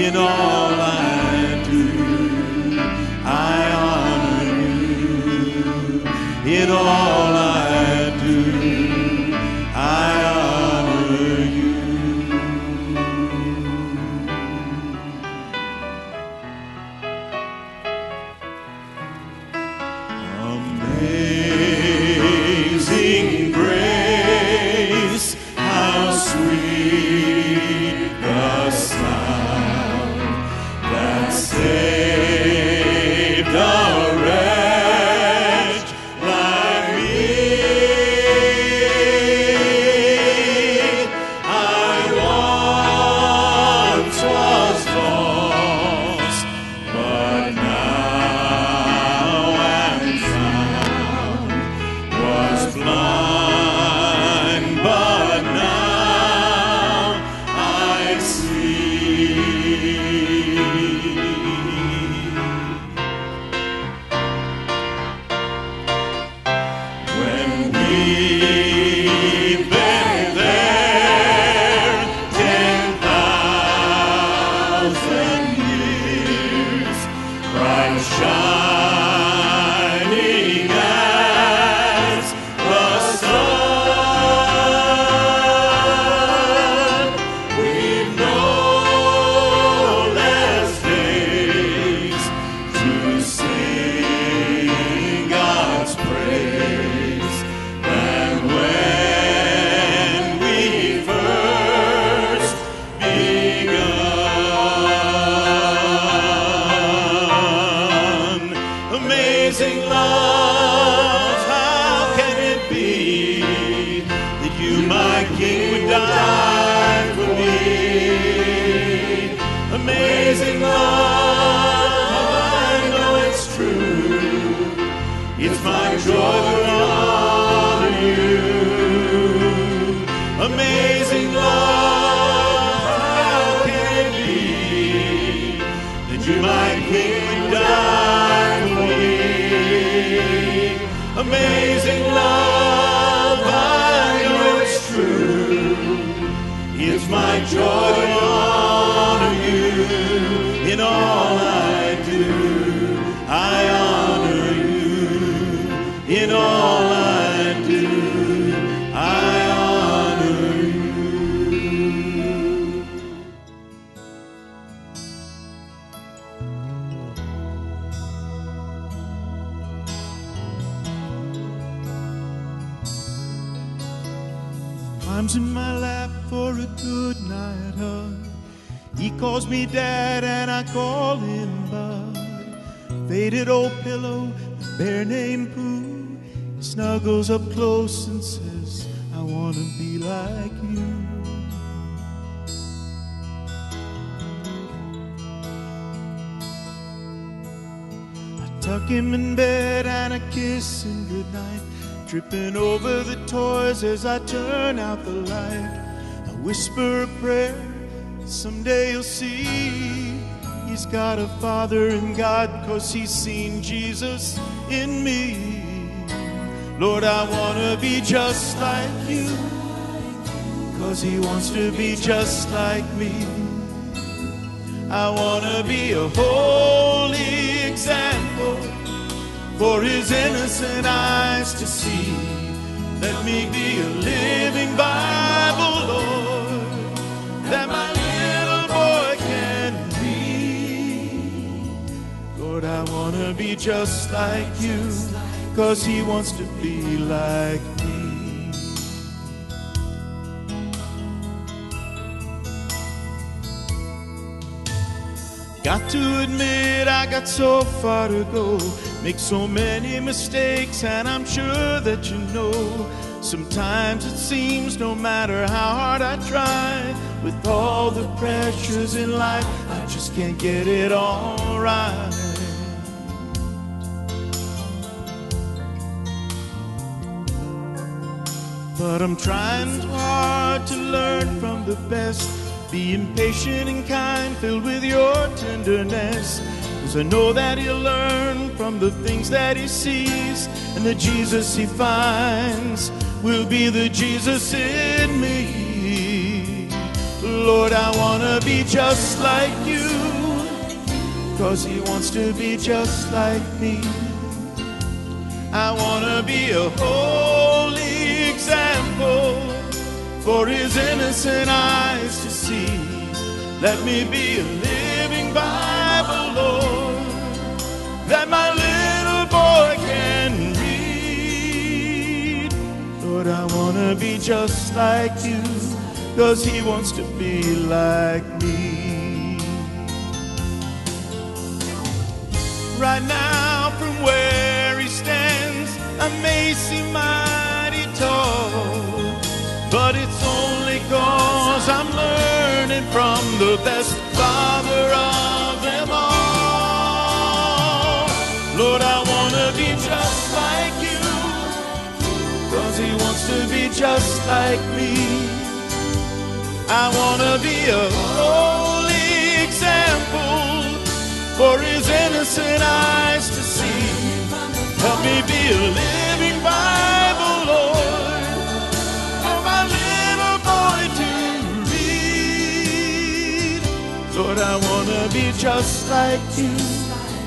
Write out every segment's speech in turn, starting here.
In all I do, I honor you. 1,000 years, bright shining as the sun. We've no less days to sing God's praise than when we first begun. Amazing love, how can it be that you, my King, would die for me? Amazing love, I know it's true. It's my joy to honor you. Amazing love, how can it be that you, my King, would die for me? Amazing love, I know it's true. It's my joy to honor you. In all I do, I honor you. In all I do, I honor you. Climbs in my lap for a good night hug. He calls me Dad and I call him Bud. Faded old pillow, a bear named Pooh. He snuggles up close and says, I want to be like you. I tuck him in bed and I kiss him goodnight, tripping over the toys as I turn out the light. I whisper a prayer, someday you'll see he's got a father in God, 'cause he's seen Jesus in me. Lord, I want to be just like you, 'cause he wants to be just like me. I want to be a holy example for his innocent eyes to see. Let me be a living Bible, Lord, that my little boy can read. Lord, I want to be just like you, 'cause he wants to be like me. Got to admit I got so far to go, make so many mistakes, and I'm sure that you know. Sometimes it seems no matter how hard I try, with all the pressures in life, I just can't get it all right. But I'm trying too hard to learn from the best, being patient and kind, filled with your tenderness. 'Cause I know that he'll learn from the things that he sees, and the Jesus he finds will be the Jesus in me. Lord, I want to be just like you, 'cause he wants to be just like me. I want to be a holy example for his innocent eyes to see. Let me be a living Bible, Lord, that my little boy can read. Lord, I want to be just like you, 'cause he wants to be like me. Right now, from where he stands, I may seem mighty tall, but it's only 'cause I'm learning from the best Father of them all. Lord, I want to be just like you, 'cause he wants to be just like me. I want to be a holy example for his innocent eyes to see. Help me be a living Bible, Lord, for my little boy to read. Lord, I want wanna be just like you,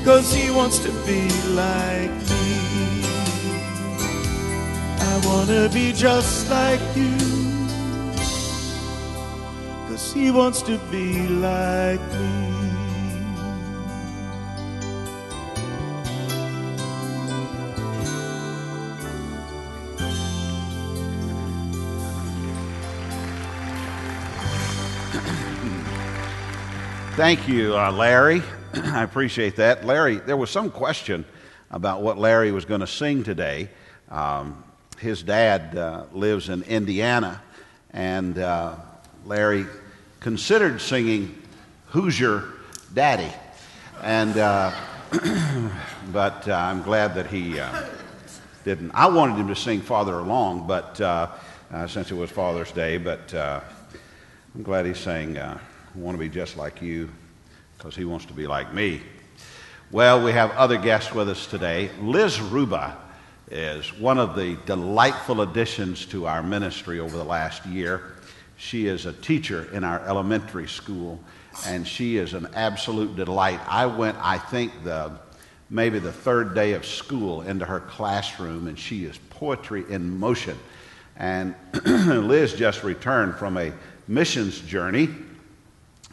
'cause he wants to be like me. I wanna be just like you, 'cause he wants to be like me. Thank you, Larry. I appreciate that. Larry, there was some question about what Larry was going to sing today. His dad lives in Indiana, and Larry considered singing "Who's Your Daddy?" and but I'm glad that he didn't. I wanted him to sing "Farther Along," but since it was Father's Day, but I'm glad he sang "I Want to Be Just Like You," because he wants to be like me. Well, we have other guests with us today. Liz Ruba is one of the delightful additions to our ministry over the last year. She is a teacher in our elementary school, and she is an absolute delight. I went, I think, maybe the third day of school into her classroom, and she is poetry in motion. And Liz just returned from a missions journey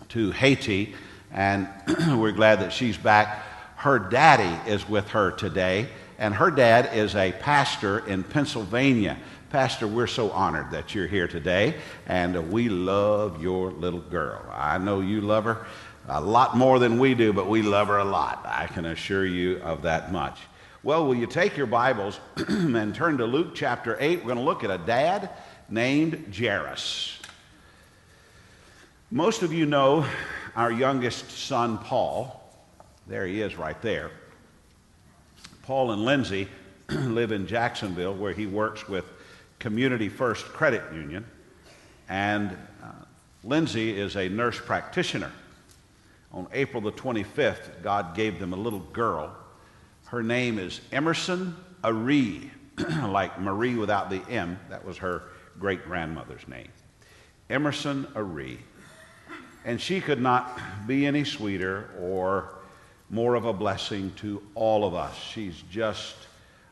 to Haiti, and we're glad that she's back. Her daddy is with her today, and her dad is a pastor in Pennsylvania. Pastor, we're so honored that you're here today, and we love your little girl. I know you love her a lot more than we do, but we love her a lot. I can assure you of that much. Well, will you take your Bibles and turn to Luke chapter 8? We're going to look at a dad named Jairus. Most of you know our youngest son, Paul. There he is right there. Paul and Lindsay live in Jacksonville, where he works with Community First Credit Union. And Lindsay is a nurse practitioner. On April the 25th, God gave them a little girl. Her name is Emerson Aree, like Marie without the M. That was her great-grandmother's name. Emerson Aree. And she could not be any sweeter or more of a blessing to all of us. She's just,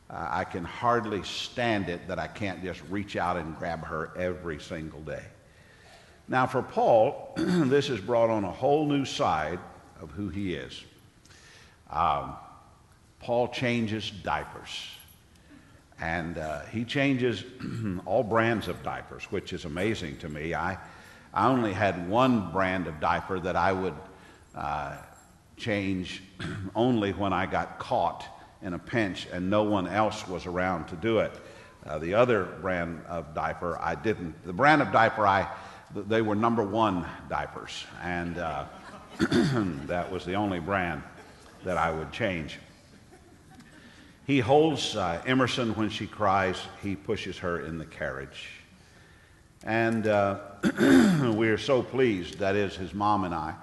I can hardly stand it that I can't just reach out and grab her every single day. Now for Paul, this has brought on a whole new side of who he is. Paul changes diapers. And he changes all brands of diapers, which is amazing to me. I only had one brand of diaper that I would change only when I got caught in a pinch and no one else was around to do it. The other brand of diaper I didn't. The brand of diaper they were number one diapers, and that was the only brand that I would change. He holds Emerson when she cries. He pushes her in the carriage. And we are so pleased, that is his mom and I,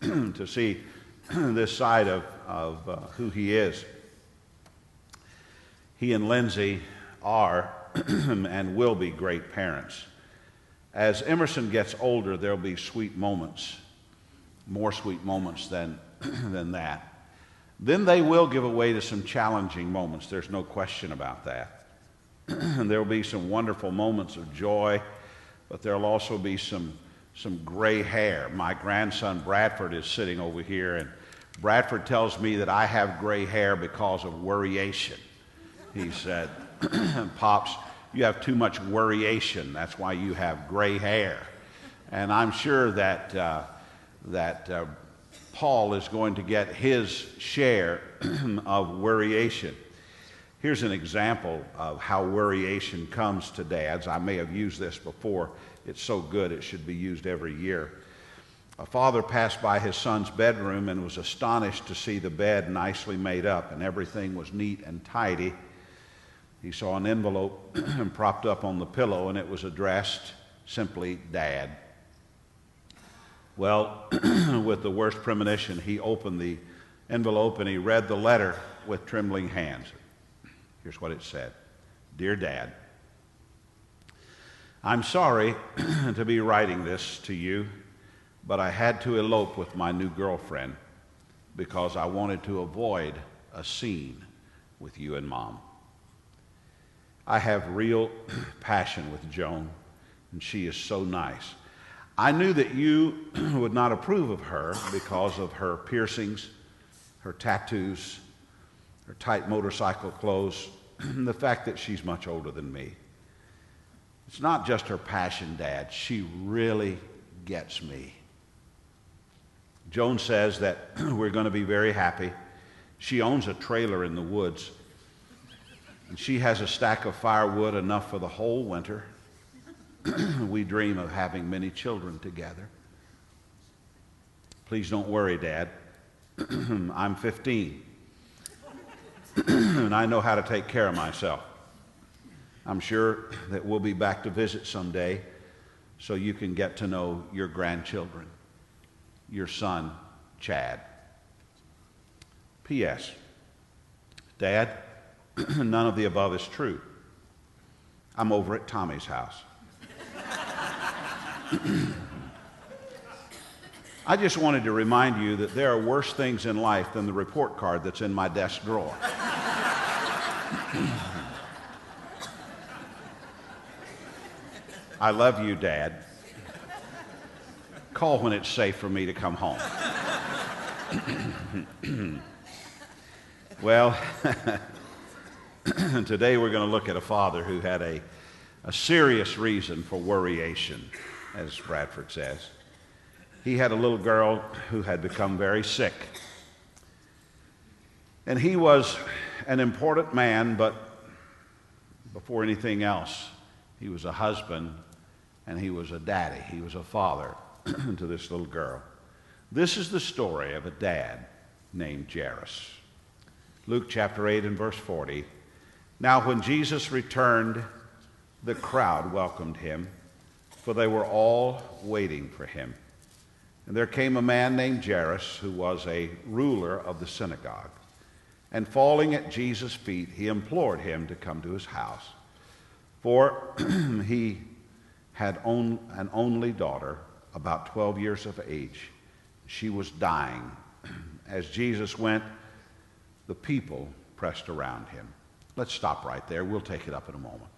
to see this side of who he is. He and Lindsay are and will be great parents. As Emerson gets older, there'll be sweet moments, more sweet moments than that. Then they will give way to some challenging moments. There's no question about that. There will be some wonderful moments of joy, but there will also be some gray hair. My grandson Bradford is sitting over here, and Bradford tells me that I have gray hair because of worryation. He said, "Pops, you have too much worryation. That's why you have gray hair." And I'm sure that Paul is going to get his share of worryation. Here's an example of how worryation comes to dads. I may have used this before. It's so good it should be used every year. A father passed by his son's bedroom and was astonished to see the bed nicely made up and everything was neat and tidy. He saw an envelope propped up on the pillow, and it was addressed simply Dad. Well, with the worst premonition, he opened the envelope and he read the letter with trembling hands. Here's what it said. Dear Dad, I'm sorry to be writing this to you. but I had to elope with my new girlfriend because I wanted to avoid a scene with you and Mom. I have real passion with Joan, and she is so nice. I knew that you would not approve of her because of her piercings, her tattoos, her tight motorcycle clothes, the fact that she's much older than me. It's not just her passion, Dad. She really gets me. Joan says that we're going to be very happy. She owns a trailer in the woods, and she has a stack of firewood enough for the whole winter. We dream of having many children together. Please don't worry, Dad. I'm 15, and I know how to take care of myself. I'm sure that we'll be back to visit someday so you can get to know your grandchildren, your son, Chad. P.S. Dad, none of the above is true. I'm over at Tommy's house. I just wanted to remind you that there are worse things in life than the report card that's in my desk drawer. I love you, Dad. Call when it's safe for me to come home. Well, today we're going to look at a father who had a serious reason for worryation, as Bradford says. He had a little girl who had become very sick. And he was an important man, but before anything else, he was a husband and he was a daddy. He was a father to this little girl. This is the story of a dad named Jairus. Luke chapter 8 and verse 40. Now when Jesus returned, the crowd welcomed him, for they were all waiting for him. And there came a man named Jairus, who was a ruler of the synagogue. And falling at Jesus' feet, he implored him to come to his house. For he had an only daughter, about 12 years of age. She was dying. As Jesus went, the people pressed around him. Let's stop right there. We'll take it up in a moment.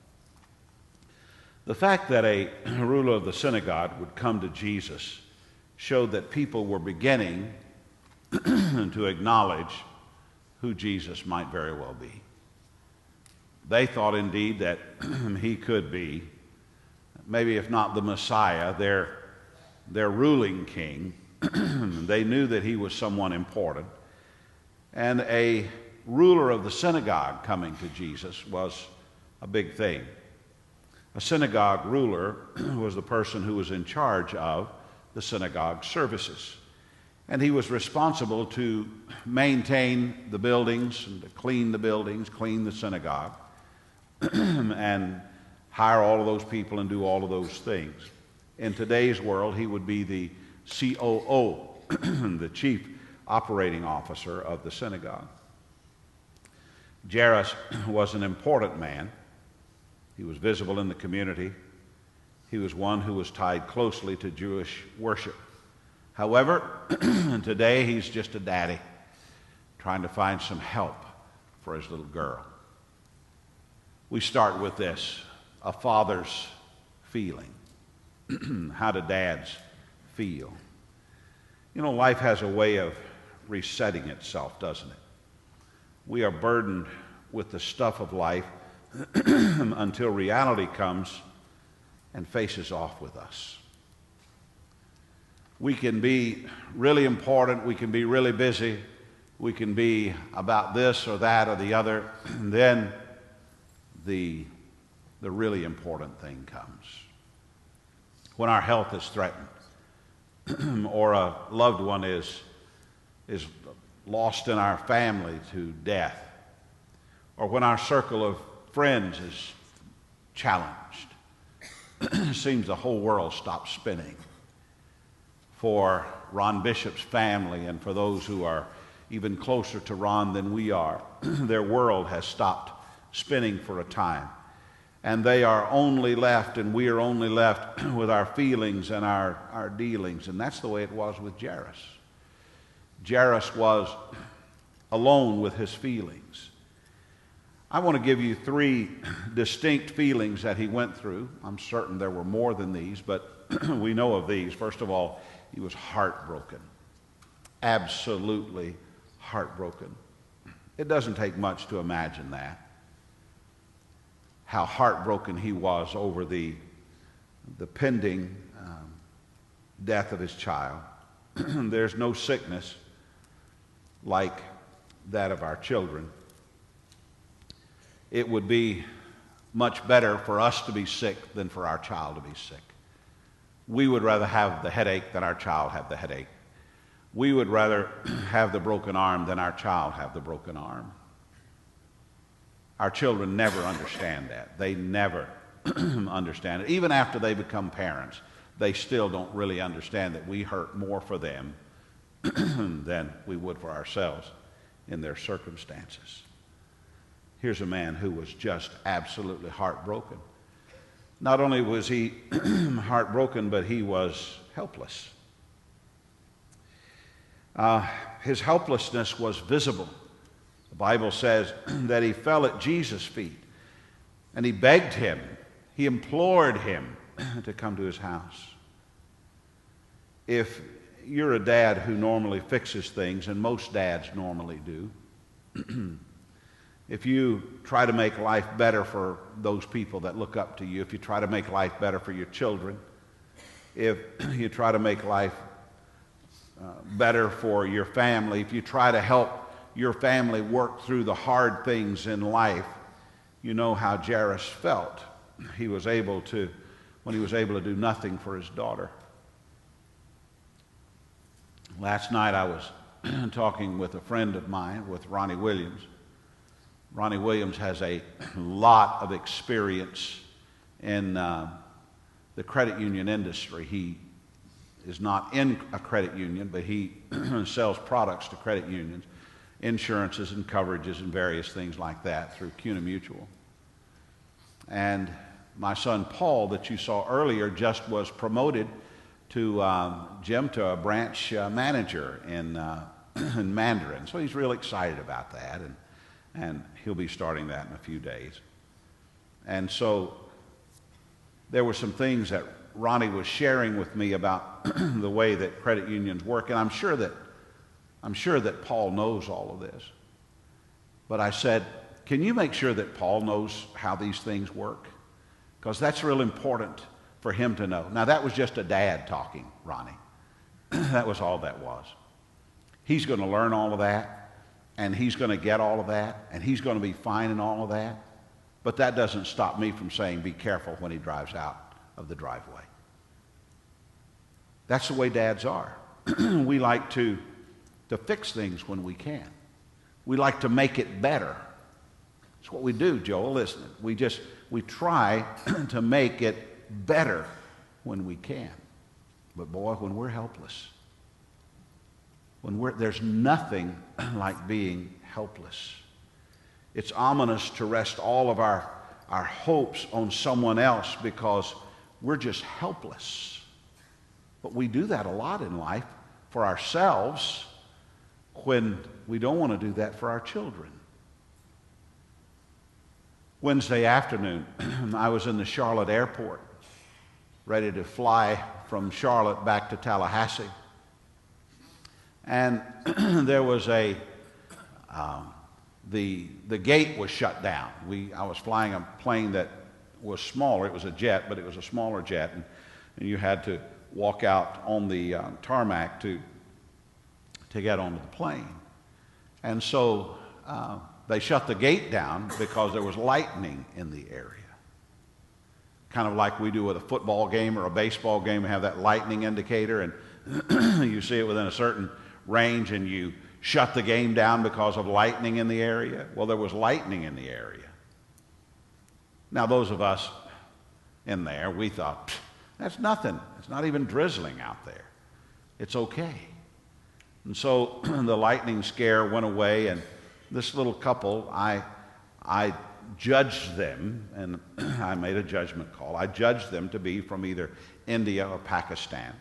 The fact that a ruler of the synagogue would come to Jesus showed that people were beginning to acknowledge who Jesus might very well be. They thought indeed that he could be, maybe if not the Messiah, their ruling king. They knew that he was someone important. And a ruler of the synagogue coming to Jesus was a big thing. A synagogue ruler was the person who was in charge of the synagogue services. And he was responsible to maintain the buildings, and to clean the buildings, clean the synagogue, and hire all of those people and do all of those things. In today's world, he would be the COO, the chief operating officer of the synagogue. Jairus was an important man. He was visible in the community. He was one who was tied closely to Jewish worship. However, today he's just a daddy trying to find some help for his little girl. We start with this, a father's feeling. How do dads feel? You know, life has a way of resetting itself, doesn't it? We are burdened with the stuff of life until reality comes and faces off with us. We can be really important, we can be really busy, we can be about this or that or the other, and then the really important thing comes. When our health is threatened, or a loved one is lost in our family to death, or when our circle of friends is challenged, it seems the whole world stops spinning. For Ron Bishop's family and for those who are even closer to Ron than we are, their world has stopped spinning for a time. And they are only left, and we are only left with our feelings and our dealings. And that's the way it was with Jairus. Jairus was alone with his feelings. I want to give you 3 distinct feelings that he went through. I'm certain there were more than these, but we know of these. First of all, he was heartbroken. Absolutely heartbroken. It doesn't take much to imagine that. How heartbroken he was over the pending death of his child. There's no sickness like that of our children. It would be much better for us to be sick than for our child to be sick. We would rather have the headache than our child have the headache. We would rather have the broken arm than our child have the broken arm. Our children never understand that. They never understand it. Even after they become parents, they still don't really understand that we hurt more for them than we would for ourselves in their circumstances. Here's a man who was just absolutely heartbroken. Not only was he heartbroken, but he was helpless. His helplessness was visible. The Bible says that he fell at Jesus' feet and he begged him, he implored him to come to his house. If you're a dad who normally fixes things, and most dads normally do, if you try to make life better for those people that look up to you, if you try to make life better for your children, if you try to make life better for your family, if you try to help your family work through the hard things in life, you know how Jairus felt. When he was able to do nothing for his daughter. Last night I was talking with a friend of mine, with Ronnie Williams. Ronnie Williams has a lot of experience in the credit union industry. He is not in a credit union, but he sells products to credit unions, insurances and coverages and various things like that through CUNA Mutual. And my son Paul, that you saw earlier, just was promoted to Jim to a branch manager in Mandarin. So he's real excited about that, and he'll be starting that in a few days. And so there were some things that Ronnie was sharing with me about the way that credit unions work, and I'm sure that Paul knows all of this. But I said, can you make sure that Paul knows how these things work? Because that's real important for him to know. Now, that was just a dad talking, Ronnie. That was all that was. He's going to learn all of that, and he's going to get all of that, and he's going to be fine in all of that. But that doesn't stop me from saying, be careful when he drives out of the driveway. That's the way dads are. We like to fix things when we can. We like to make it better. That's what we do, Joel, isn't it? We try to make it better when we can. But boy, when we're helpless, there's nothing like being helpless. It's ominous to rest all of our hopes on someone else because we're just helpless. But we do that a lot in life for ourselves when we don't want to do that for our children. Wednesday afternoon, I was in the Charlotte airport, ready to fly from Charlotte back to Tallahassee. And there was the gate was shut down. I was flying a plane that was smaller. It was a jet, but it was a smaller jet, and you had to walk out on the tarmac to get onto the plane. And so they shut the gate down because there was lightning in the area. Kind of like we do with a football game or a baseball game. We have that lightning indicator, and you see it within a certain range, and you shut the game down because of lightning in the area. Well, there was lightning in the area. Now, those of us in there, we thought, that's nothing. It's not even drizzling out there. It's okay. And so the lightning scare went away, and this little couple, I judged them, and I made a judgment call. I judged them to be from either India or Pakistan.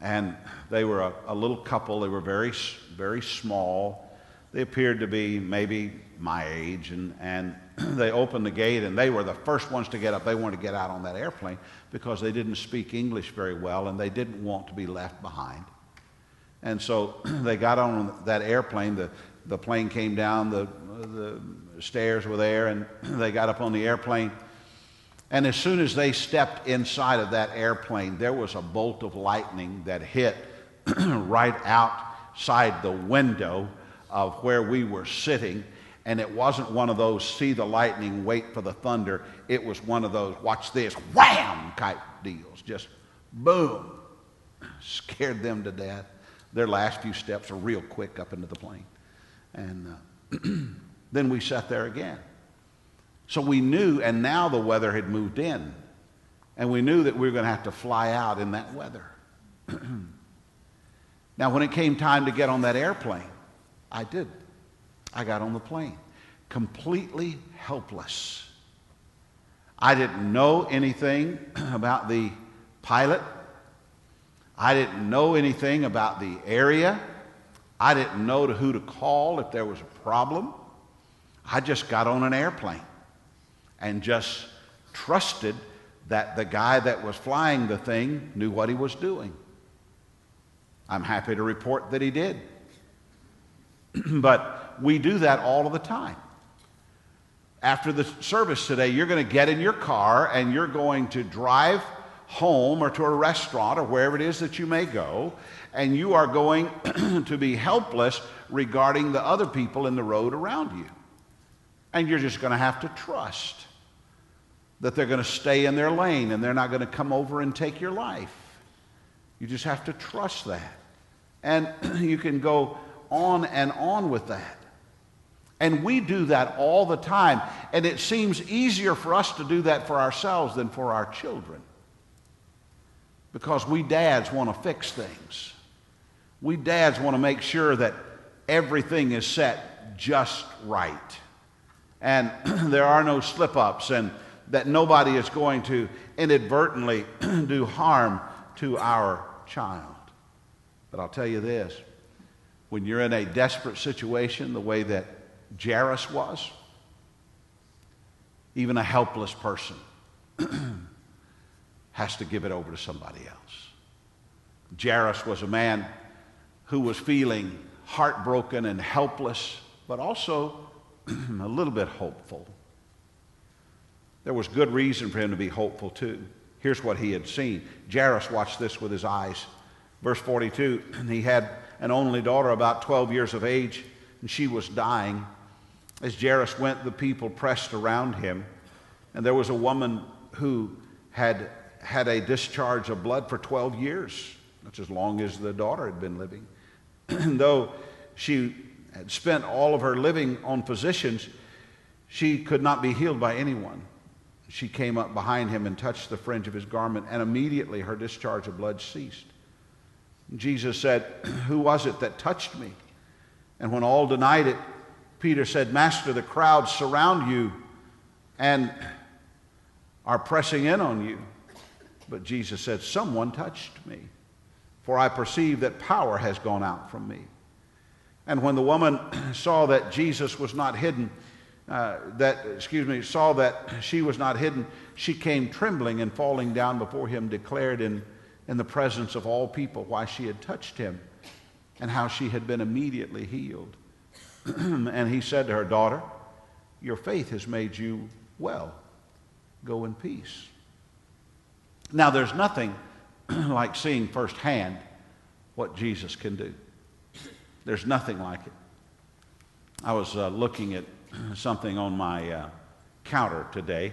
And they were a little couple. They were very, very small. They appeared to be maybe my age, and they opened the gate, and they were the first ones to get up. They wanted to get out on that airplane because they didn't speak English very well, and they didn't want to be left behind. And so they got on that airplane. The plane came down, the stairs were there, and they got up on the airplane. And as soon as they stepped inside of that airplane, there was a bolt of lightning that hit right outside the window of where we were sitting. And it wasn't one of those see the lightning, wait for the thunder. It was one of those watch this, wham type deals. Just boom. Scared them to death. Their last few steps are real quick up into the plane. And then we sat there again. So we knew, and now the weather had moved in. And we knew that we were going to have to fly out in that weather. Now, when it came time to get on that airplane, I did. I got on the plane, completely helpless. I didn't know anything about the pilot. I didn't know anything about the area. I didn't know who to call if there was a problem. I just got on an airplane and just trusted that the guy that was flying the thing knew what he was doing. I'm happy to report that he did. But we do that all of the time. After the service today, you're going to get in your car and you're going to drive home or to a restaurant or wherever it is that you may go, and you are going to be helpless regarding the other people in the road around you. And you're just going to have to trust that they're going to stay in their lane and they're not going to come over and take your life. You just have to trust that. And you can go on with that. And we do that all the time. And it seems easier for us to do that for ourselves than for our children. Because we dads want to fix things. We dads want to make sure that everything is set just right. And there are no slip-ups, and that nobody is going to inadvertently do harm to our child. But I'll tell you this, when you're in a desperate situation the way that Jairus was, even a helpless person has to give it over to somebody else. Jairus was a man who was feeling heartbroken and helpless, but also a little bit hopeful. There was good reason for him to be hopeful too. Here's what he had seen. Jairus watched this with his eyes. Verse 42, he had an only daughter about 12 years of age, and she was dying. As Jairus went, the people pressed around him, and there was a woman who had had a discharge of blood for 12 years. That's as long as the daughter had been living. And though she had spent all of her living on physicians, she could not be healed by anyone. She came up behind him and touched the fringe of his garment, and immediately her discharge of blood ceased. Jesus said, "Who was it that touched me?" And when all denied it, Peter said, "Master, the crowds surround you and are pressing in on you." But Jesus said, "Someone touched me, for I perceive that power has gone out from me." And when the woman saw that Jesus was not hidden, saw that she was not hidden, she came trembling and falling down before him, declared in the presence of all people why she had touched him and how she had been immediately healed. And he said to her, "Daughter, your faith has made you well. Go in peace." Now, there's nothing like seeing firsthand what Jesus can do. There's nothing like it. I was looking at something on my counter today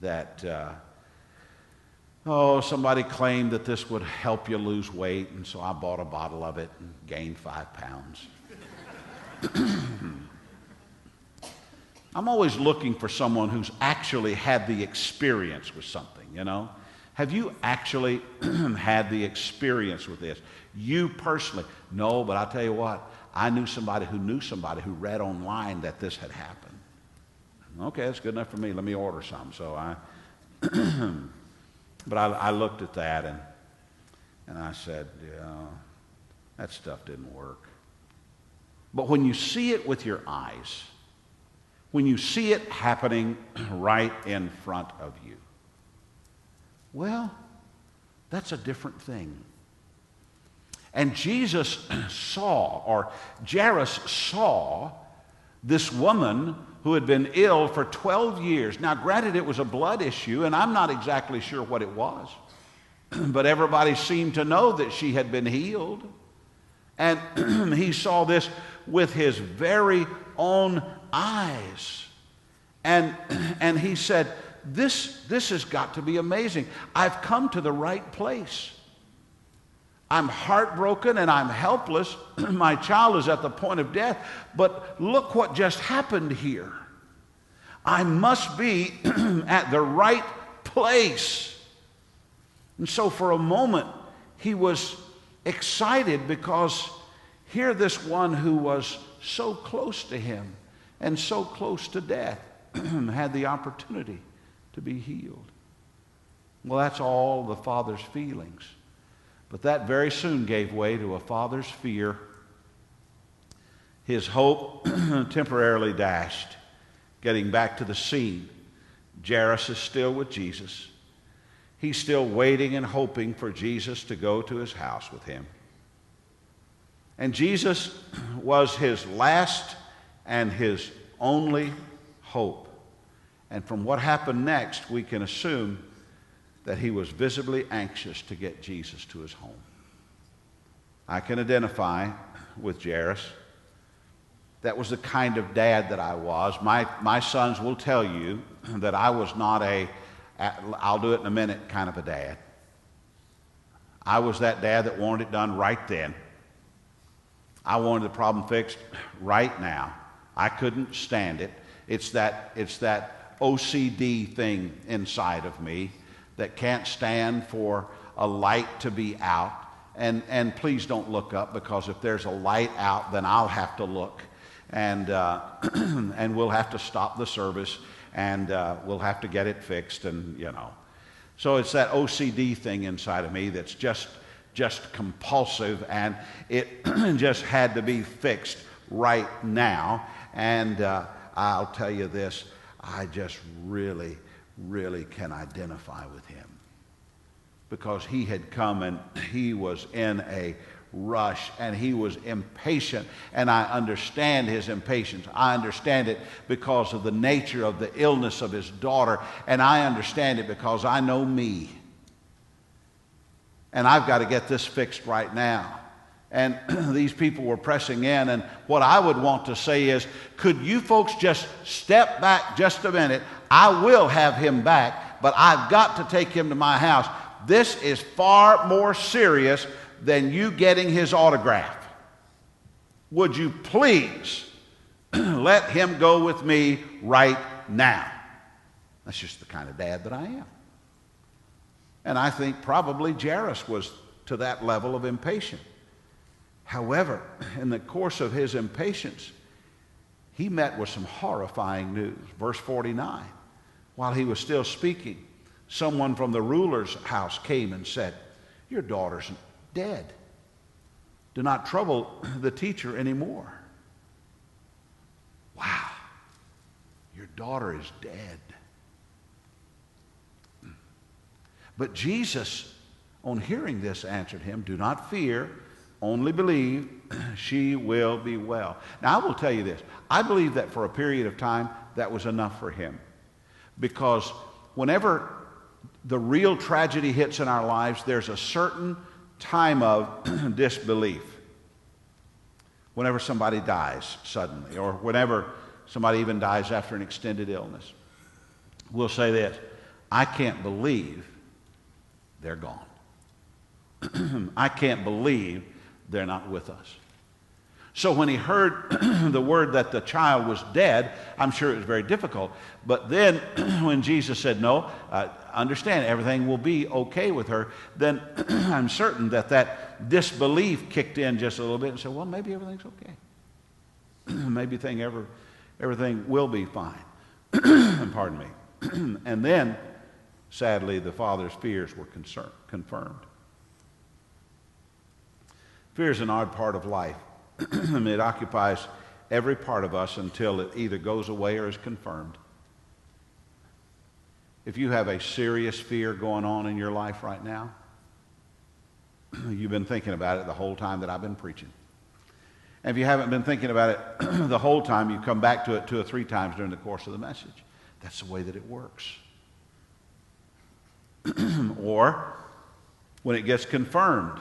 that, somebody claimed that this would help you lose weight, and so I bought a bottle of it and gained 5 pounds. I'm always looking for someone who's actually had the experience with something, you know. Have you actually had the experience with this? You personally? No, but I'll tell you what, I knew somebody who read online that this had happened. Okay, that's good enough for me. Let me order some. So but I looked at that and I said, yeah, that stuff didn't work. But when you see it with your eyes, when you see it happening right in front of you, well, that's a different thing. And Jesus saw, or Jairus saw, this woman who had been ill for 12 years. Now, granted, it was a blood issue, and I'm not exactly sure what it was. But everybody seemed to know that she had been healed. And he saw this with his very own eyes. And he said, this has got to be amazing. I've come to the right place. I'm heartbroken and I'm helpless. My child is at the point of death. But look what just happened here. I must be at the right place. And so for a moment, he was excited because here this one who was so close to him and so close to death had the opportunity to be healed. Well, that's all the father's feelings. But that very soon gave way to a father's fear. His hope temporarily dashed. Getting back to the scene, Jairus is still with Jesus. He's still waiting and hoping for Jesus to go to his house with him. And Jesus was his last and his only hope. And from what happened next, we can assume that he was visibly anxious to get Jesus to his home. I can identify with Jairus. That was the kind of dad that I was. My sons will tell you that I was not I'll do it in a minute kind of a dad. I was that dad that wanted it done right then. I wanted the problem fixed right now. I couldn't stand it. It's that OCD thing inside of me that can't stand for a light to be out. And please don't look up, because if there's a light out, then I'll have to look. And we'll have to stop the service, and we'll have to get it fixed, and So it's that OCD thing inside of me that's just compulsive, and it just had to be fixed right now. And I'll tell you this, I just really, really can identify with him, because he had come and he was in a rush and he was impatient, and I understand his impatience. I understand it because of the nature of the illness of his daughter, and I understand it because I know me, and I've got to get this fixed right now. And these people were pressing in, and what I would want to say is, could you folks just step back just a minute? I will have him back, but I've got to take him to my house. This is far more serious than you getting his autograph. Would you please let him go with me right now? That's just the kind of dad that I am. And I think probably Jairus was to that level of impatience. However, in the course of his impatience, he met with some horrifying news. Verse 49, while he was still speaking, someone from the ruler's house came and said, "Your daughter's dead. Do not trouble the teacher anymore." Wow, your daughter is dead. But Jesus, on hearing this, answered him, "Do not fear, only believe, she will be well." Now, I will tell you this. I believe that for a period of time, that was enough for him. Because whenever the real tragedy hits in our lives, there's a certain time of disbelief. Whenever somebody dies suddenly, or whenever somebody even dies after an extended illness, we'll say this: I can't believe they're gone. I can't believe they're not with us. So when he heard the word that the child was dead, I'm sure it was very difficult. But then when Jesus said, "No, understand, everything will be okay with her," then I'm certain that disbelief kicked in just a little bit and said, "Well, maybe everything's okay. Maybe everything will be fine." Pardon me. And then, sadly, the father's fears were confirmed. Fear is an odd part of life. It occupies every part of us until it either goes away or is confirmed. If you have a serious fear going on in your life right now, you've been thinking about it the whole time that I've been preaching. And if you haven't been thinking about it the whole time, you come back to it 2 or 3 times during the course of the message. That's the way that it works. Or when it gets confirmed,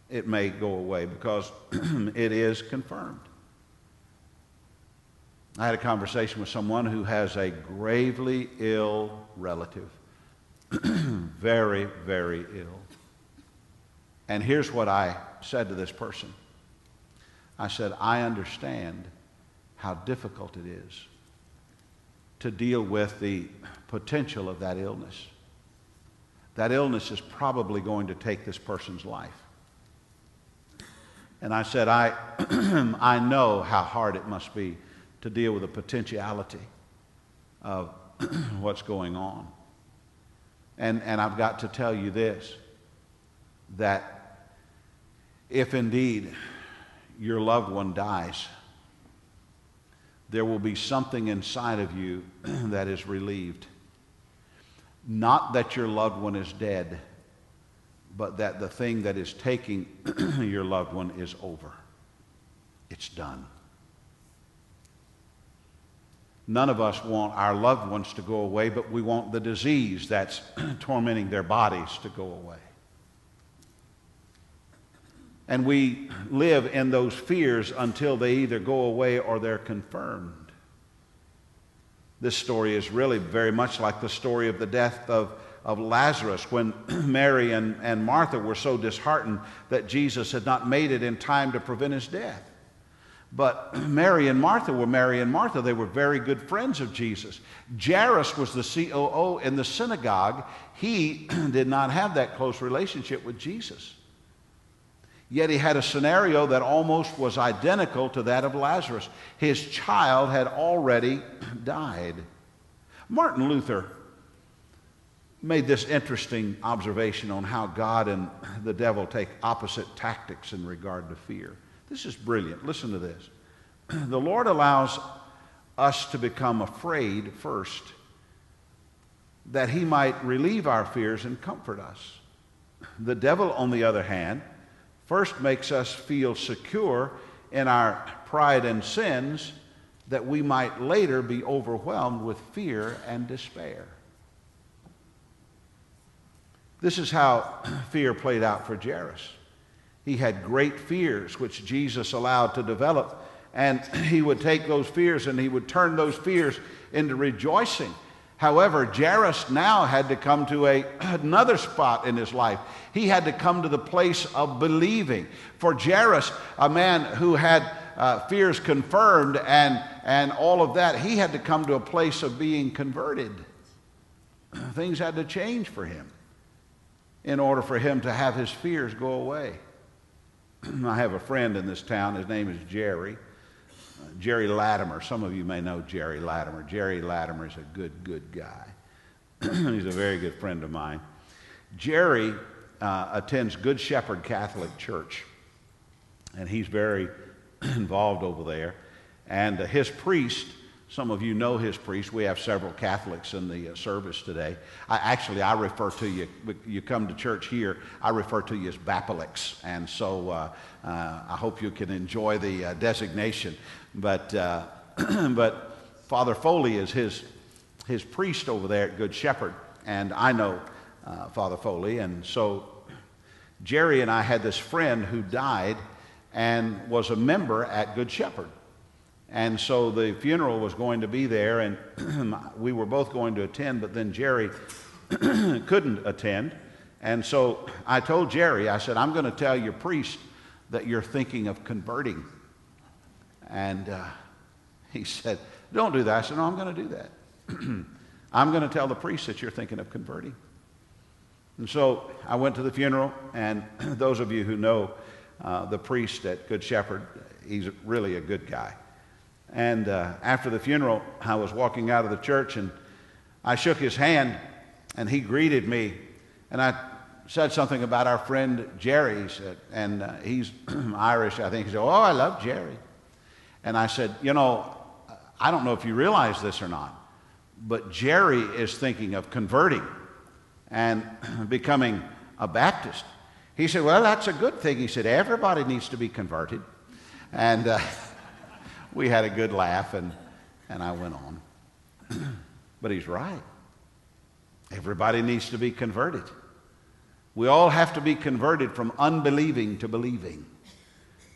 it may go away because it is confirmed. I had a conversation with someone who has a gravely ill relative. Very, very ill. And here's what I said to this person. I said, I understand how difficult it is to deal with the potential of that illness. That illness is probably going to take this person's life. And I said, I know how hard it must be to deal with the potentiality of what's going on. And I've got to tell you this, that if indeed your loved one dies, there will be something inside of you that is relieved. Not that your loved one is dead, but that the thing that is taking your loved one is over. It's done. None of us want our loved ones to go away, but we want the disease that's tormenting their bodies to go away. And we live in those fears until they either go away or they're confirmed. This story is really very much like the story of the death of Lazarus, when Mary and Martha were so disheartened that Jesus had not made it in time to prevent his death. But Mary and Martha were Mary and Martha. They were very good friends of Jesus. Jairus was the COO in the synagogue. He did not have that close relationship with Jesus. Yet he had a scenario that almost was identical to that of Lazarus. His child had already died. Martin Luther made this interesting observation on how God and the devil take opposite tactics in regard to fear. This is brilliant. Listen to this. The Lord allows us to become afraid first, that he might relieve our fears and comfort us. The devil, on the other hand, first makes us feel secure in our pride and sins, that we might later be overwhelmed with fear and despair. This is how fear played out for Jairus. He had great fears, which Jesus allowed to develop, and he would take those fears and he would turn those fears into rejoicing. However, Jairus now had to come to another spot in his life. He had to come to the place of believing. For Jairus, a man who had fears confirmed and all of that, he had to come to a place of being converted. Things had to change for him in order for him to have his fears go away. I have a friend in this town. His name is Jerry. Jerry Latimer. Some of you may know Jerry Latimer. Jerry Latimer is a good guy. He's a very good friend of mine. Jerry attends Good Shepherd Catholic Church, and he's very involved over there. And his priest, some of you know his priest. We have several Catholics in the service today. I refer to you, you come to church here, I refer to you as Bapalix. And so I hope you can enjoy the designation. But Father Foley is his priest over there at Good Shepherd. And I know Father Foley. And so Jerry and I had this friend who died and was a member at Good Shepherd. And so the funeral was going to be there, and we were both going to attend, but then Jerry couldn't attend. And so I told Jerry, I said, I'm going to tell your priest that you're thinking of converting. And he said, don't do that. I said, no, I'm going to do that. I'm going to tell the priest that you're thinking of converting. And so I went to the funeral, and those of you who know the priest at Good Shepherd, he's really a good guy. And after the funeral, I was walking out of the church, and I shook his hand, and he greeted me. And I said something about our friend Jerry, and he's Irish, I think. He said, "Oh, I love Jerry." And I said, "You know, I don't know if you realize this or not, but Jerry is thinking of converting and becoming a Baptist." He said, "Well, that's a good thing." He said, "Everybody needs to be converted." And we had a good laugh, and I went on. But he's right. Everybody needs to be converted. We all have to be converted from unbelieving to believing.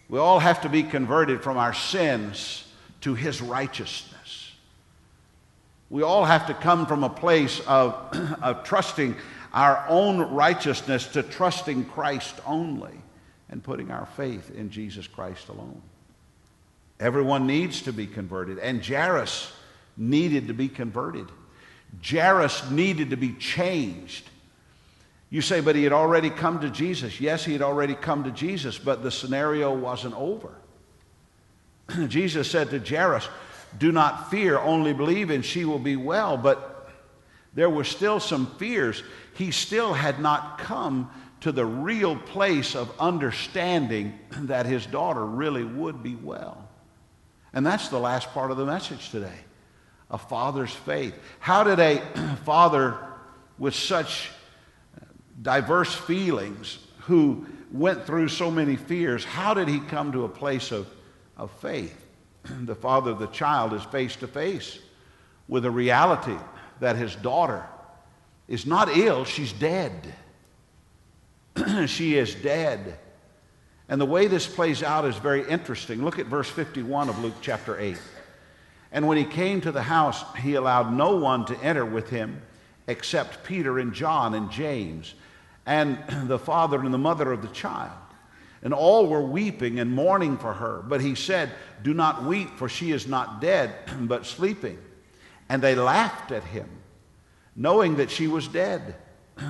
We all have to be converted from our sins to his righteousness. We all have to come from a place of trusting our own righteousness to trusting Christ only and putting our faith in Jesus Christ alone. Everyone needs to be converted, and Jairus needed to be converted. Jairus needed to be changed. You say, but he had already come to Jesus. Yes, he had already come to Jesus, but the scenario wasn't over. Jesus said to Jairus, "Do not fear, only believe and she will be well." But there were still some fears. He still had not come to the real place of understanding that his daughter really would be well. And that's the last part of the message today. A father's faith. How did a father with such diverse feelings, who went through so many fears, how did he come to a place of faith? The father of the child is face to face with a reality that his daughter is not ill, she's dead. She is dead. And the way this plays out is very interesting. Look at verse 51 of Luke chapter 8. "And when he came to the house, he allowed no one to enter with him except Peter and John and James and the father and the mother of the child. And all were weeping and mourning for her. But he said, 'Do not weep, for she is not dead, but sleeping.' And they laughed at him, knowing that she was dead.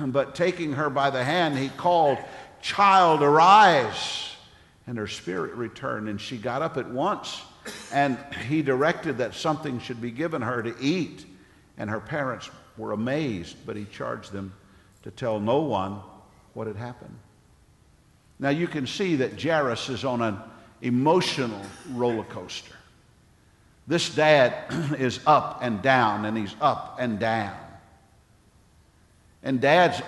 But taking her by the hand, he called, 'Child, arise!' And her spirit returned, and she got up at once. And he directed that something should be given her to eat. And her parents were amazed, but he charged them to tell no one what had happened." Now you can see that Jairus is on an emotional roller coaster. This dad is up and down, and he's up and down. And dads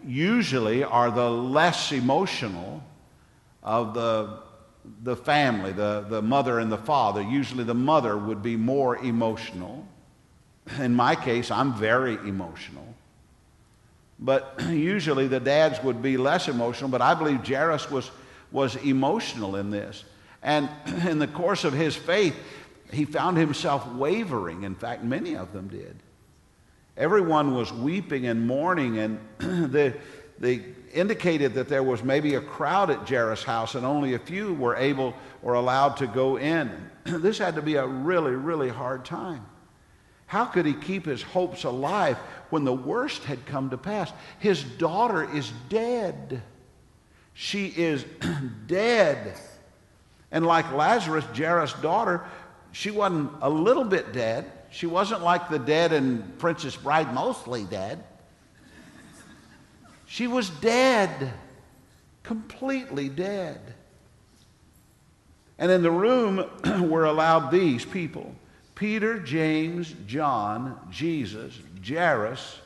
usually are the less emotional of the family, the mother and the father. Usually the mother would be more emotional. In my case, I'm very emotional. But usually the dads would be less emotional, but I believe Jairus was emotional in this. And in the course of his faith, he found himself wavering. In fact, many of them did. Everyone was weeping and mourning, and they indicated that there was maybe a crowd at Jairus' house, and only a few were able or allowed to go in. This had to be a really, really hard time. How could he keep his hopes alive when the worst had come to pass? His daughter is dead. She is dead. And like Lazarus, Jairus' daughter, she wasn't a little bit dead. She wasn't like the dead in Princess Bride, mostly dead. She was dead, completely dead. And in the room were allowed these people: Peter, James, John, Jesus, Jairus,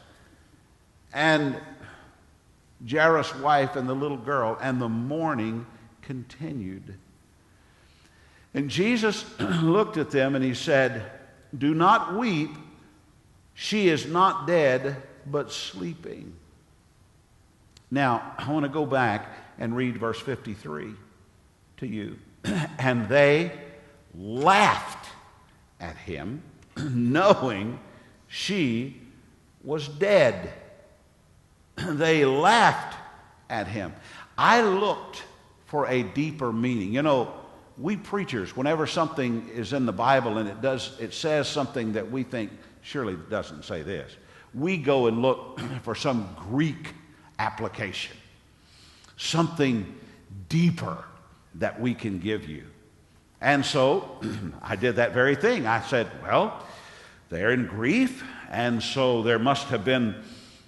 and Jairus' wife and the little girl, and the mourning continued. And Jesus looked at them and he said, "Do not weep. She is not dead, but sleeping." Now, I want to go back and read verse 53 to you. "And they laughed at him, knowing she was dead." They laughed at him. I looked for a deeper meaning. You know, we preachers, whenever something is in the Bible and it says something that we think surely it doesn't say this, we go and look for some Greek application, something deeper that we can give you. And so I did that very thing. I said, well, they're in grief, and so there must have been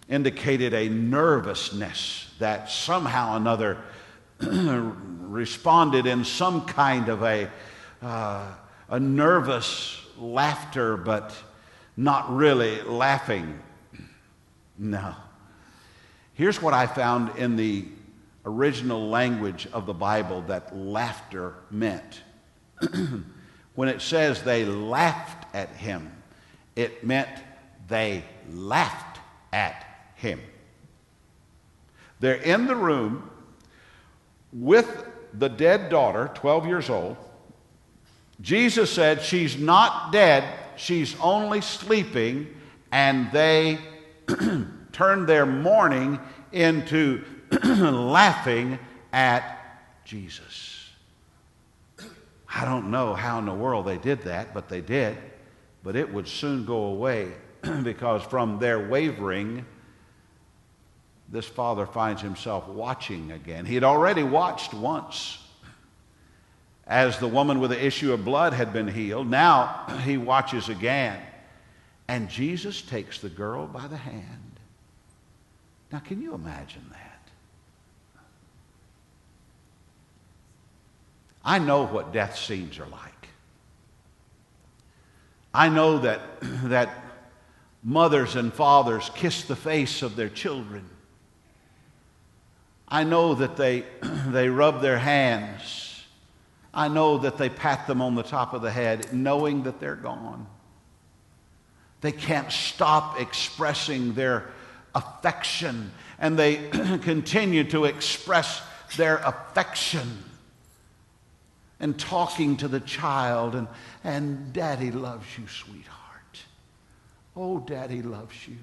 indicated a nervousness that somehow or another responded in some kind of a nervous laughter, but not really laughing. No. Here's what I found in the original language of the Bible that laughter meant. When it says they laughed at him, it meant they laughed at him. They're in the room with the dead daughter, 12 years old. Jesus said, she's not dead, she's only sleeping, and they turned their mourning into laughing at Jesus. I don't know how in the world they did that, but they did. But it would soon go away because from their wavering, this father finds himself watching again. He had already watched once as the woman with the issue of blood had been healed. Now he watches again. And Jesus takes the girl by the hand. Now, can you imagine that? I know what death scenes are like. I know that mothers and fathers kiss the face of their children. I know that they rub their hands. I know that they pat them on the top of the head, knowing that they're gone. They can't stop expressing their affection, and they continue to express their affection and talking to the child, and Daddy loves you, sweetheart. Oh, Daddy loves you.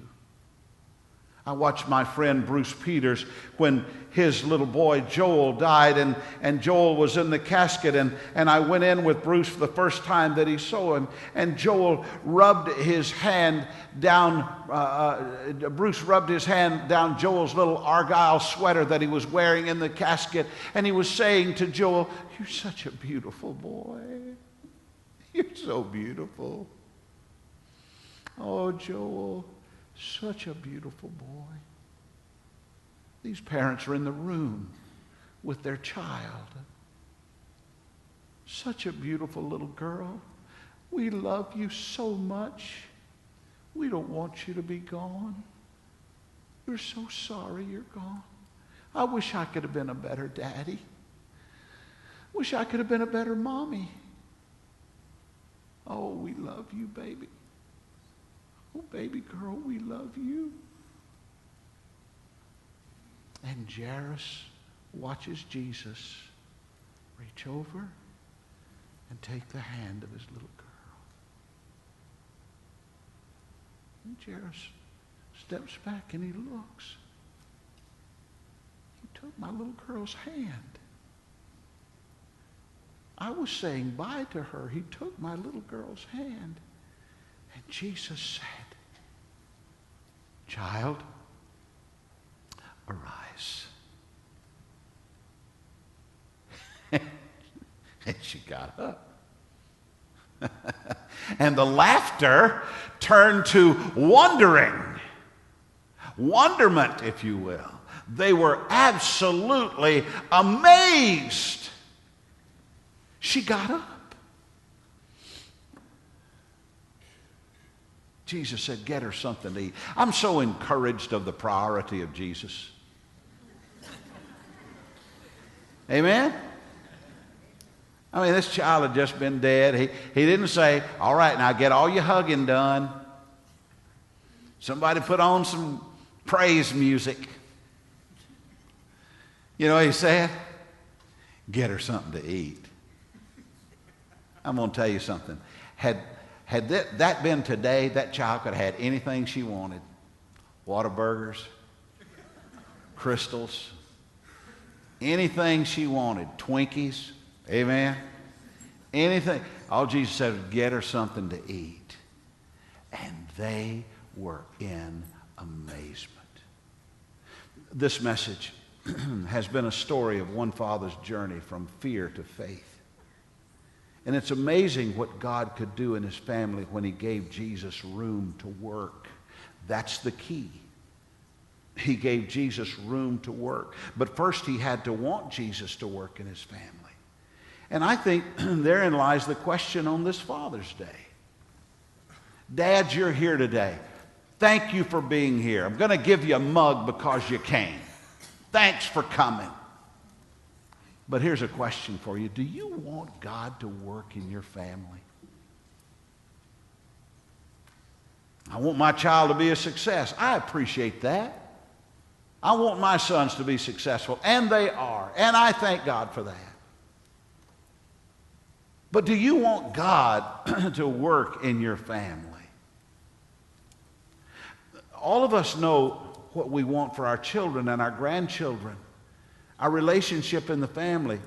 I watched my friend Bruce Peters when his little boy Joel died, and Joel was in the casket, and I went in with Bruce for the first time that he saw him, and Joel rubbed his hand down, Bruce rubbed his hand down Joel's little Argyle sweater that he was wearing in the casket, and he was saying to Joel, "You're such a beautiful boy. You're so beautiful. Oh, Joel, such a beautiful boy." These parents are in the room with their child. Such a beautiful little girl. We love you so much. We don't want you to be gone. We're so sorry you're gone. I wish I could have been a better daddy. Wish I could have been a better mommy. Oh, we love you, baby. Oh, baby girl, we love you. And Jairus watches Jesus reach over and take the hand of his little girl. And Jairus steps back and he looks. He took my little girl's hand. I was saying bye to her. He took my little girl's hand. And Jesus said, "Child, arise." And she got up. And the laughter turned to wondering. Wonderment, if you will. They were absolutely amazed. She got up. Jesus said, "Get her something to eat." I'm so encouraged of the priority of Jesus. Amen? I mean, this child had just been dead. He didn't say, "All right, now get all your hugging done. Somebody put on some praise music." You know what he said? "Get her something to eat." I'm going to tell you something. Had that been today, that child could have had anything she wanted. Whataburgers, Crystals, anything she wanted. Twinkies, amen? Anything. All Jesus said was, "Get her something to eat." And they were in amazement. This message has been a story of one father's journey from fear to faith. And it's amazing what God could do in his family when he gave Jesus room to work. That's the key. He gave Jesus room to work. But first he had to want Jesus to work in his family. And I think therein lies the question on this Father's Day. Dads, you're here today. Thank you for being here. I'm going to give you a mug because you came. Thanks for coming. But here's a question for you. Do you want God to work in your family? I want my child to be a success. I appreciate that. I want my sons to be successful, and they are, and I thank God for that. But do you want God to work in your family? All of us know what we want for our children and our grandchildren, our relationship in the family.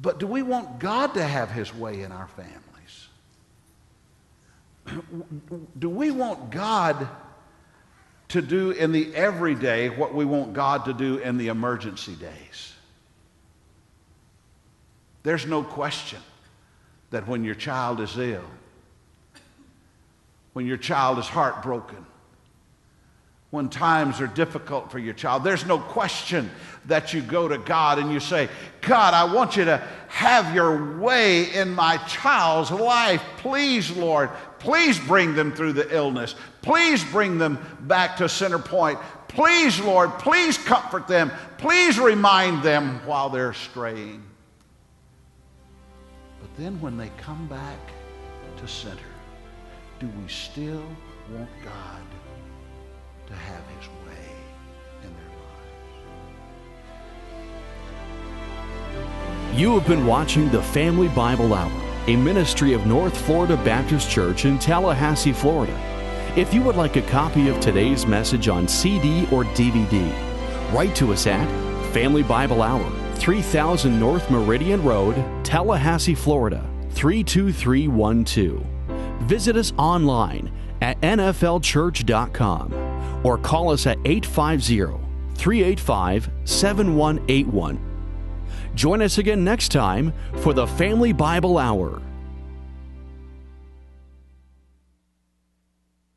But do we want God to have his way in our families? Do we want God to do in the everyday what we want God to do in the emergency days? There's no question that when your child is ill, when your child is heartbroken, when times are difficult for your child, there's no question that you go to God and you say, God, I want you to have your way in my child's life. Please, Lord, please bring them through the illness. Please bring them back to center point. Please, Lord, please comfort them. Please remind them while they're straying. But then when they come back to center, do we still want God to have his way in their lives? You have been watching the Family Bible Hour, a ministry of North Florida Baptist Church in Tallahassee, Florida. If you would like a copy of today's message on CD or DVD, write to us at Family Bible Hour, 3000 North Meridian Road, Tallahassee, Florida, 32312. Visit us online at nflchurch.com or call us at 850-385-7181. Join us again next time for the Family Bible Hour.